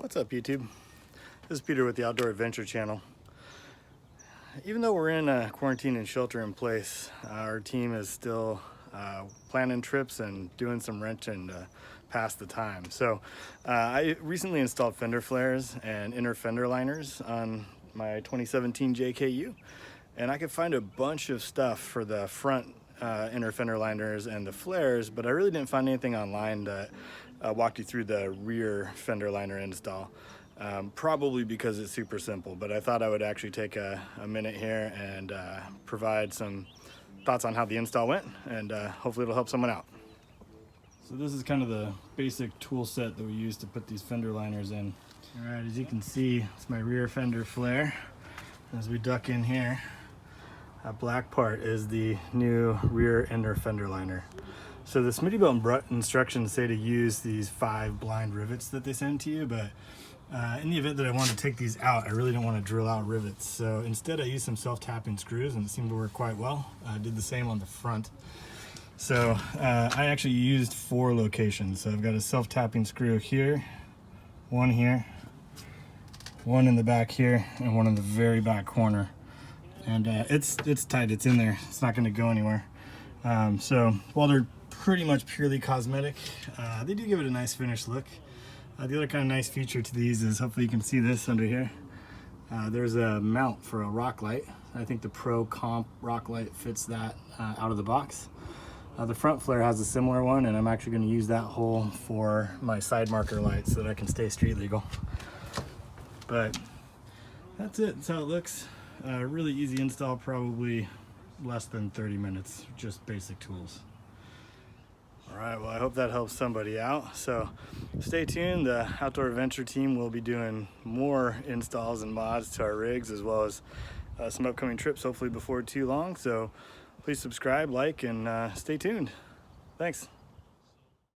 What's up, YouTube? This is Peter with the Outdoor Adventure Channel. Even though we're in quarantine and shelter in place, our team is still planning trips and doing some wrenching to pass the time. So I recently installed fender flares and inner fender liners on my 2017 JKU, and I could find a bunch of stuff for the front inner fender liners and the flares, but I really didn't find anything online that walked you through the rear fender liner install. Probably because it's super simple, but I thought I would actually take a minute here and provide some thoughts on how the install went, and hopefully it'll help someone out. So this is kind of the basic tool set that we use to put these fender liners in. All right, as you can see, it's my rear fender flare. As we duck in here, that black part is the new rear inner fender liner. So the Smittybilt instructions say to use these 5 blind rivets that they send to you, but in the event that I want to take these out, I really don't want to drill out rivets. So instead I used some self-tapping screws, and it seemed to work quite well. I did the same on the front. So I actually used 4 locations. So I've got a self-tapping screw here, one here, one in the back here, and one in the very back corner. And it's tight, it's in there. It's not going to go anywhere. So while they're pretty much purely cosmetic, they do give it a nice finished look. The other kind of nice feature to these is, hopefully you can see this under here, there's a mount for a rock light. I think the Pro Comp rock light fits that out of the box. The front flare has a similar one, and I'm actually going to use that hole for my side marker light so that I can stay street legal. But that's it, that's how it looks. Really easy install, probably less than 30 minutes, just basic tools. All right, well, I hope that helps somebody out. So stay tuned. The Outdoor Adventure team will be doing more installs and mods to our rigs, as well as some upcoming trips, hopefully before too long. So please subscribe, like, and stay tuned. Thanks.